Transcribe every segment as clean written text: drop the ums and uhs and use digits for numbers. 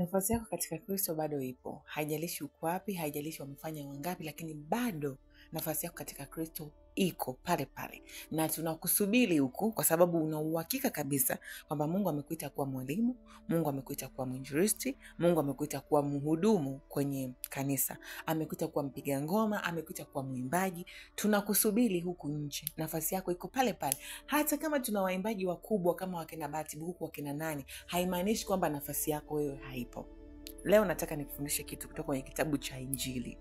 Nafasi yako katika Kristo bado ipo. Haijalishi uko wapi, haijalishi wamefanya wangapi, lakini bado nafasi yako katika Kristo iko pale pale. Na tunakusubiri huku kwa sababu una uhakika kabisa kwamba Mungu amekuita kuwa mwalimu, Mungu amekuita kuwa mwinjilisti, Mungu amekuita kuwa mhudumu kwenye kanisa, amekuita kuwa mpiga ngoma, amekuita kuwa mwimbaji. Tunakusubiri huku nje. Nafasi yako iko pale pale. Hata kama tuna waimbaji wakubwa kama wakina Bahati Bukuku, wakina nani, haimaanishi kwamba nafasi yako wewe haipo. Leo nataka nikufundishe kitu kutoka kwenye kitabu cha Injili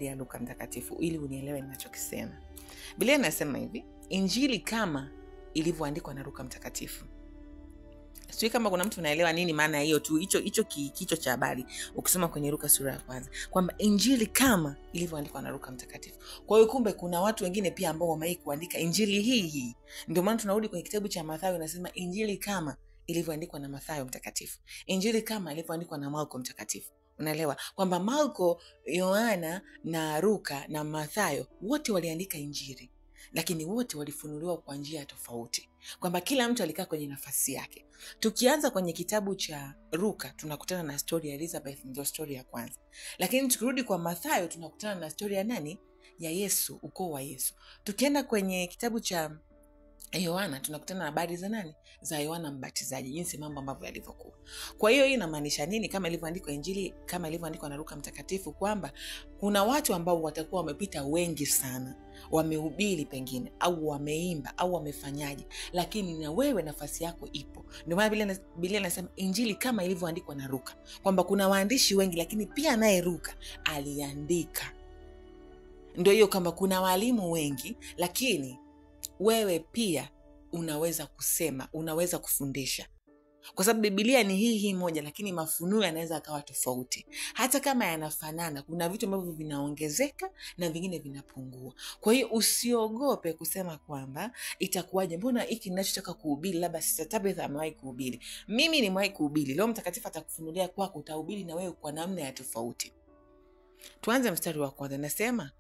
ya Luka Mtakatifu ili unielewe ninachokisema. Biblia inasema hivi, Injili kama ilivyoandikwa na Luka Mtakatifu. Sio kama kuna mtu anaelewa nini maana hiyo tu, hicho kichwa cha habari ukisoma kwenye Luka sura ya 1, kwamba Injili kama ilivyoandikwa na Luka Mtakatifu. Kwa hiyo kumbe kuna watu wengine pia ambao wamewahi kuandika Injili hii. Ndio maana tunarudi kwenye kitabu cha Mathayo, inasema Injili kama ilivyoandikwa na Mathayo Mtakatifu, Injili kama ilivyoandikwa na Marko Mtakatifu. Unaelewa kwamba Marko, Yohana na Luka na Mathayo wote waliandika Injili, lakini wote walifunuliwa kwa njia tofauti, kwamba kila mtu alikaa kwenye nafasi yake. Tukianza kwenye kitabu cha Luka tunakutana na story ya Elizabeth, ndio story ya kwanza. Lakini tukirudi kwa Mathayo tunakutana na story ya nani? Ya Yesu, ukoo wa Yesu. Tukienda kwenye kitabu cha Yohana tunakutana na habari za nani? Za Yohana Mbatizaji, jinsi mambo ambavyo yalivyokuwa. Kwa hiyo hii inamaanisha nini kama ilivyoandikwa Injili kama ilivyoandikwa na Luka Mtakatifu? Kwamba kuna watu ambao watakuwa wamepita wengi sana, wamehubiri pengine au wameimba au wamefanyaje, lakini na wewe nafasi yako ipo. Ndio maana Biblia inasema Injili kama ilivyoandikwa na Luka, kwamba kuna waandishi wengi lakini pia naye Luka aliandika. Ndio hiyo kwamba kuna walimu wengi lakini wewe pia unaweza kusema, unaweza kufundisha. Kwa sababu Biblia ni hii moja, lakini mafunuo yanaweza akawa tofauti. Hata kama yanafanana, kuna vitu ambavyo vinaongezeka na vingine vinapungua. Kwa hiyo usiogope kusema kwamba itakuwaje, mbona hiki ninachotaka kuhubiri labda Sister Tabitha amewahi kuhubiri, mimi nimewahi kuhubiri. Leo Mtakatifu atakufunulia kwako, utahubiri na wewe kwa namna ya tofauti. Tuanze mstari wa kwanza. Nasema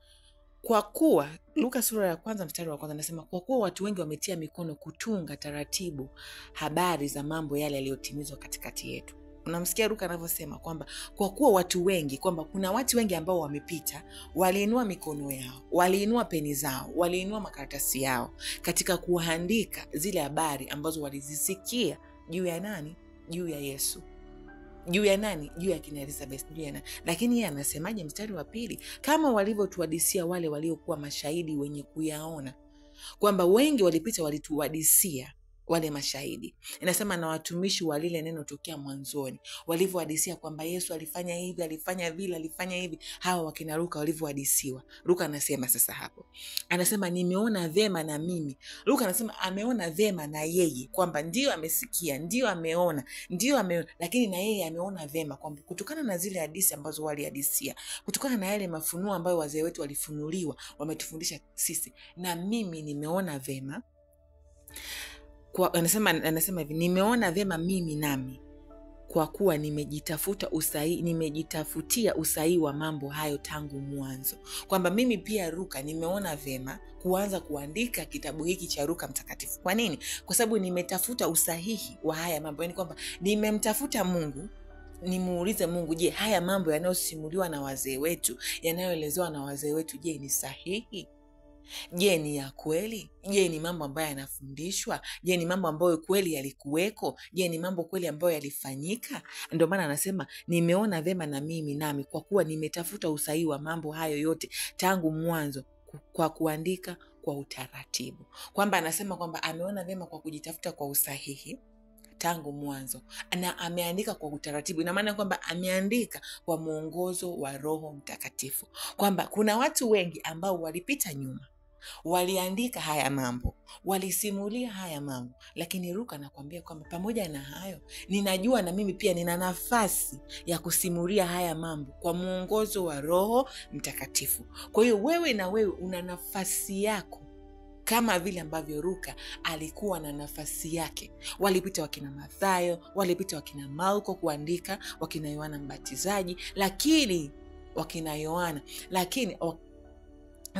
kwa kuwa, Luka sura ya 1 mstari wa 1 nasema, kwa kuwa watu wengi wametia mikono kutunga taratibu habari za mambo yale yaliyotimizwa katikati yetu. Unamsikia Luka anavyosema kwamba kwa kuwa watu wengi, kwamba kuna watu wengi ambao wamepita, waliinua mikono yao, waliinua peni zao, waliinua makaratasi yao katika kuandika zile habari ambazo walizisikia juu ya nani? Juu ya Yesu. Juu ya nani? Juu ya kina Elizabeth, juu ya nani? Lakini yeye anasemaje mstari wa 2? Kama walivyotuhadisia wale waliokuwa mashahidi wenye kuyaona. Kwamba wengi walipita walituhadisia wale mashahidi. Inasema na watumishi wa lile neno tokea mwanzoni, walivyohadisia kwamba Yesu alifanya hivi, alifanya vile, alifanya hivi. Hawa wakina Luka walivyohadisiwa. Luka anasema sasa hapo, anasema nimeona vema na mimi. Luka anasema ameona vema na yeye, kwamba ndio amesikia, ndio ameona, lakini na yeye ameona vema kwamba kutokana na zile hadithi ambazo walihadisia, kutokana na yale mafunuo ambayo wazee wetu walifunuliwa, wametufundisha sisi, na mimi nimeona vema. Anasema hivi, nimeona vema mimi nami, kwa kuwa nimejitafutia usahihi wa mambo hayo tangu mwanzo. Kwamba mimi pia Luka nimeona vema kuanza kuandika kitabu hiki cha Luka Mtakatifu. Kwa nini? Kwa sababu nimetafuta usahihi wa haya mambo. Yaani kwamba nimemtafuta Mungu, nimuulize Mungu, je, haya mambo yanayosimuliwa na wazee wetu, yanayoelezewa na wazee wetu, je, ni sahihi? Je, ni ya kweli? Je, ni mambo ambayo yanafundishwa? Je, ni mambo ambayo kweli yalikuweko? Je, ni mambo kweli ambayo yalifanyika? Ndio maana anasema nimeona vema na mimi nami, kwa kuwa nimetafuta usahihi wa mambo hayo yote tangu mwanzo, kwa kuandika kwa utaratibu. Kwamba anasema kwamba ameona vema kwa kujitafuta kwa usahihi tangu mwanzo, na ameandika kwa utaratibu. Ina maana kwamba ameandika kwa mwongozo wa Roho Mtakatifu. Kwamba kuna watu wengi ambao walipita nyuma, waliandika haya mambo, walisimulia haya mambo, lakini Luka anakuambia kwamba pamoja na hayo, ninajua na mimi pia nina nafasi ya kusimulia haya mambo kwa mwongozo wa Roho Mtakatifu. Kwa hiyo wewe na wewe una nafasi yako, kama vile ambavyo Luka alikuwa na nafasi yake. Walipita wakina Mathayo, walipita wakina Marko kuandika, wakina Yohana Mbatizaji, lakini wakina Yohana, lakini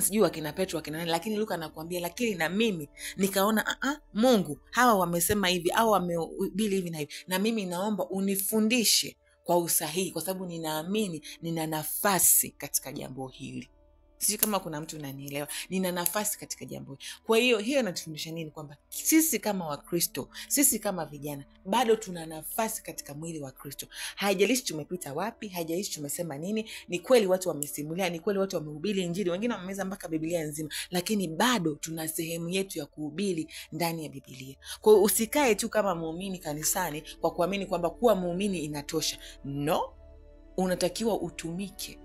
sijui wakina Petro, wakina nani, lakini Luka anakuambia lakini na mimi nikaona Mungu, hawa wamesema hivi au wamehubiri hivi na hivi, na mimi naomba unifundishe kwa usahihi, kwa sababu ninaamini nina nafasi katika jambo hili. Sijui kama kuna mtu unanielewa. Nina nafasi katika jambo hili. Kwa hiyo inatufundisha nini? Kwamba sisi kama Wakristo, sisi kama vijana, bado tuna nafasi katika mwili wa Kristo. Haijalishi tumepita wapi, haijalishi tumesema nini. Ni kweli watu wamesimulia, ni kweli watu wamehubiri Injili, wengine wamemeza mpaka Biblia nzima, lakini bado tuna sehemu yetu ya kuhubiri ndani ya Biblia. Kwa hiyo usikae tu kama muumini kanisani kwa kuamini kwamba kuwa muumini inatosha. No, unatakiwa utumike.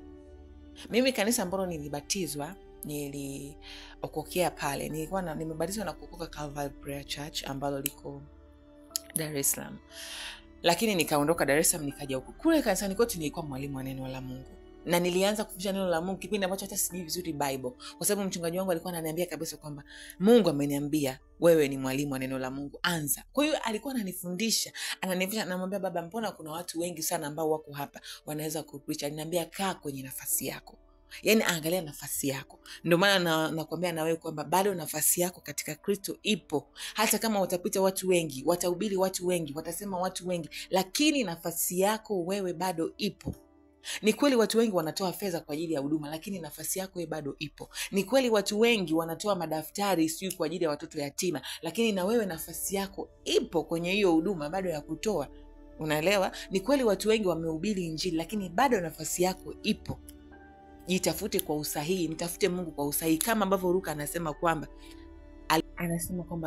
Mimi kanisa ambalo nilibatizwa, niliokokea pale, nimebatizwa na kuokoka Calvary Prayer Church ambalo liko Dar es Salaam. Lakini nikaondoka Dar es Salaam nikaja huko. Kule kanisani kwetu nilikuwa mwalimu wa neno la Mungu. Na nilianza kufundisha neno la Mungu kipindi ambacho hata sijui vizuri Bible, kwa sababu mchungaji wangu alikuwa ananiambia kabisa kwamba Mungu ameniambia wewe ni mwalimu wa neno la Mungu, anza. Kwa hiyo alikuwa ananifundisha, anamwambia baba, mbona kuna watu wengi sana ambao wako hapa wanaweza kupreach. Aliniambia kaa kwenye nafasi yako. Yaani angalia nafasi yako. Ndio maana nakwambia na wewe kwamba bado nafasi yako katika Kristo ipo. Hata kama watapita watu wengi, watahubiri watu wengi, watasema watu wengi, lakini nafasi yako wewe bado ipo. Ni kweli watu wengi wanatoa fedha kwa ajili ya huduma, lakini nafasi yako wewe bado ipo. Ni kweli watu wengi wanatoa madaftari sio kwa ajili ya watoto yatima, lakini na wewe nafasi yako ipo kwenye hiyo huduma bado ya kutoa. Unaelewa? Ni kweli watu wengi wamehubiri Injili, lakini bado nafasi yako ipo. Jitafute kwa usahihi, mtafute Mungu kwa usahihi, kama ambavyo Luka anasema kwamba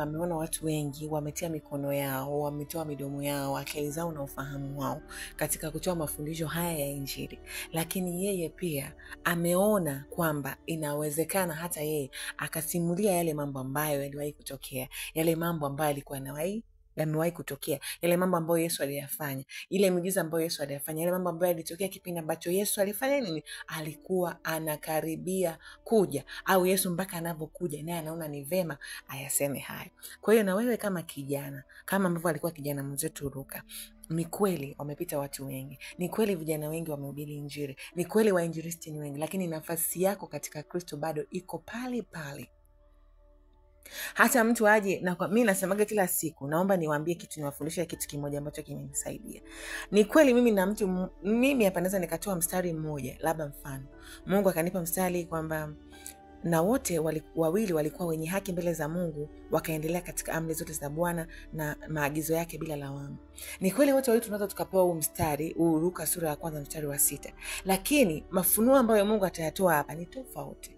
ameona watu wengi wametia mikono yao, wametoa midomo yao, akili zao na ufahamu wao katika kutoa mafundisho haya ya Injili, lakini yeye pia ameona kwamba inawezekana hata yeye akasimulia yale mambo ambayo yaliwahi kutokea, yale mambo ambayo alikuwa yamewahi kutokea, yale mambo ambayo Yesu aliyafanya, ile miujiza ambayo Yesu aliyafanya, yale mambo ambayo yalitokea kipindi ambacho Yesu alifanya nini? Alikuwa anakaribia kuja, au Yesu mpaka anapokuja naye anaona ni vema ayaseme hayo. Kwa hiyo na wewe kama kijana, kama ambavyo alikuwa kijana mwenzetu Luka, ni kweli wamepita watu wengi, ni kweli vijana wengi wamehubiri Injili, ni kweli wainjilisti ni wengi, lakini nafasi yako katika Kristo bado iko pale pale. Hata mtu aje, na mimi nasemaga kila siku, naomba niwaambie kitu, niwafundishe kitu kimoja ambacho kimenisaidia. Ni kweli mimi hapa naweza nikatoa mstari mmoja, labda mfano Mungu akanipa mstari kwamba na wote wawili walikuwa wenye haki mbele za Mungu, wakaendelea katika amri zote za Bwana na maagizo yake bila lawama. Ni kweli wote wawili tunaweza tukapewa huu mstari, Luka sura ya 1 mstari wa 6. Lakini mafunuo ambayo Mungu atayatoa hapa ni tofauti.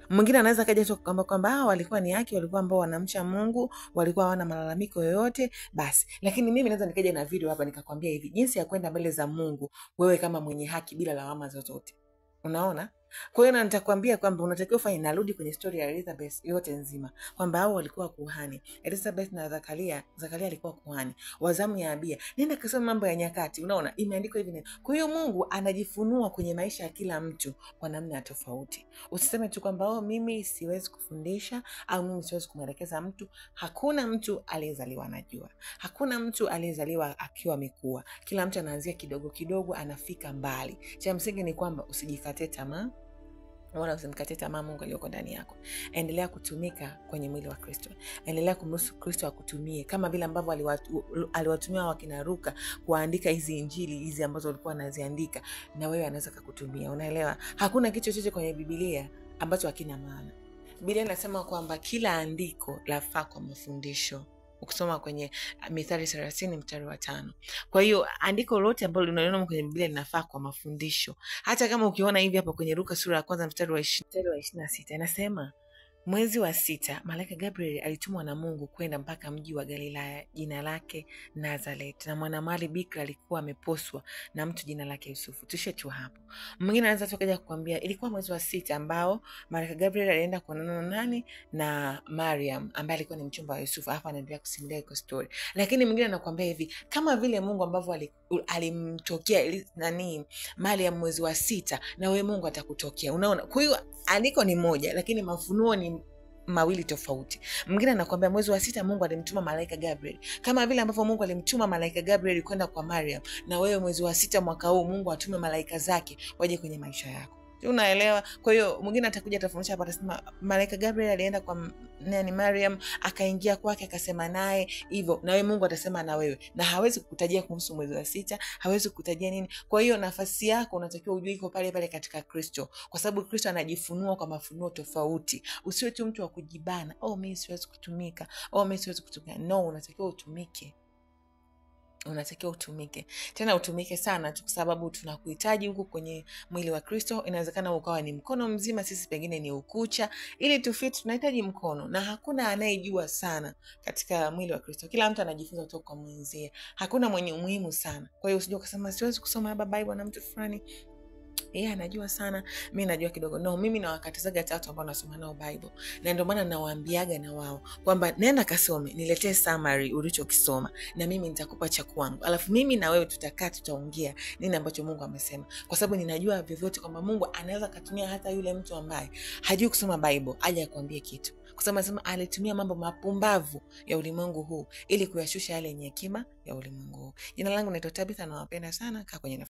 Mwingine anaweza kaja tu kwamba walikuwa ni haki, walikuwa ambao wanamcha Mungu, walikuwa hawana malalamiko yoyote, basi. Lakini mimi naweza nikaja na video hapa nikakwambia hivi, jinsi ya kwenda mbele za Mungu wewe kama mwenye haki bila lawama zozote. Unaona? Kwa hiyo nitakwambia kwamba unatakiwa ufanye, narudi kwenye story ya Elizabeth yote nzima, kwamba hao walikuwa kuhani. Elizabeth na Zakaria alikuwa kuhani. Wazamu ya Abia. Nenda kasoma Mambo ya Nyakati, unaona? Imeandikwa hivi. Kwa hiyo Mungu anajifunua kwenye maisha ya kila mtu kwa namna tofauti. Usiseme tu kwamba mimi siwezi kufundisha au mimi siwezi kumwelekeza mtu. Hakuna mtu aliyezaliwa anajua. Hakuna mtu aliyezaliwa akiwa amekua. Kila mtu anaanzia kidogo kidogo, anafika mbali. Cha msingi ni kwamba usijikate tamaa. Wala usimkate tamaa Mungu aliyoko ndani yako. Endelea kutumika kwenye mwili wa Kristo. Endelea kumruhusu Kristo akutumie kama vile ambavyo aliwatumia wakina Luka kuandika hizi Injili hizi ambazo walikuwa wanaziandika, na wewe anaweza kukutumia. Unaelewa? Hakuna kitu chochote kwenye Biblia ambacho hakina maana. Biblia inasema kwamba kila andiko lafaa kwa mafundisho. Ukisoma kwenye Mithali 30 mstari wa 5. Kwa hiyo andiko lote ambalo unaliona kwenye Biblia linafaa kwa mafundisho. Hata kama ukiona hivi hapa kwenye Luka sura ya 1 mstari wa 26 inasema, mwezi wa 6 malaika Gabriel alitumwa na Mungu kwenda mpaka mji wa Galilaya jina lake Nazareth, na mwanamwali bikira alikuwa ameposwa na mtu jina lake Yusufu. Tushe tu hapo. Mwingine anaweza tukaja kukwambia ilikuwa mwezi wa 6 ambao malaika Gabriel alienda kuonana na nani? Na Mariam ambaye alikuwa ni mchumba wa Yusufu. Hapa anaendelea kusimulia hiyo story. Lakini mwingine anakuambia hivi, kama vile Mungu ambavyo alimtokea Mariam mwezi wa 6, na wewe Mungu atakutokea. Unaona? Kwa hiyo andiko ni moja, lakini mafunuo ni mawili tofauti. Mwingine anakuambia mwezi wa 6 Mungu alimtuma malaika Gabriel. Kama vile ambavyo Mungu alimtuma malaika Gabriel kwenda kwa Mariam, na wewe mwezi wa 6 mwaka huu Mungu atume malaika zake waje kwenye maisha yako. Unaelewa? Kwa hiyo mwingine atakuja atafundisha hapa, atasema malaika Gabriel alienda kwa Mariam, akaingia kwake, akasema naye hivyo, na wewe Mungu atasema na wewe, na hawezi kukutajia kuhusu mwezi wa 6, hawezi kukutajia nini. Kwa hiyo nafasi yako unatakiwa ujue iko pale pale katika Kristo, kwa sababu Kristo anajifunua kwa mafunuo tofauti. Usiwe tu mtu wa kujibana, mimi siwezi kutumika, mimi siwezi kutumika. No, unatakiwa utumike. Unatakiwa utumike, tena utumike sana tu, kwa sababu tunakuhitaji huku kwenye mwili wa Kristo. Inawezekana ukawa ni mkono mzima, sisi pengine ni ukucha. Ili tufit tunahitaji mkono, na hakuna anayejua sana katika mwili wa Kristo. Kila mtu anajifunza kutoka kwa mwenzie, hakuna mwenye umuhimu sana. Kwa hiyo usije ukasema siwezi kusoma hapa Bible na mtu fulani anajua sana, mimi najua kidogo. No, mimi nawakatizaga 3 ambao nasoma nao Bible, na ndio maana nawaambiaga na wao kwamba nenda kasome, niletee summary ulichokisoma, na mimi nitakupa cha kwangu, alafu mimi na wewe tutakaa, tutaongea nini ambacho Mungu amesema, kwa sababu ninajua vyovyote kwamba Mungu anaweza kutumia hata yule mtu ambaye hajui kusoma Bible aje akwambie kitu, kwa sababu anasema alitumia mambo mapumbavu ya ulimwengu huu ili kuyashusha yale yenye hekima ya ulimwengu huu. Jina langu naitwa Tabitha, nawapenda sana. Kaa kwenye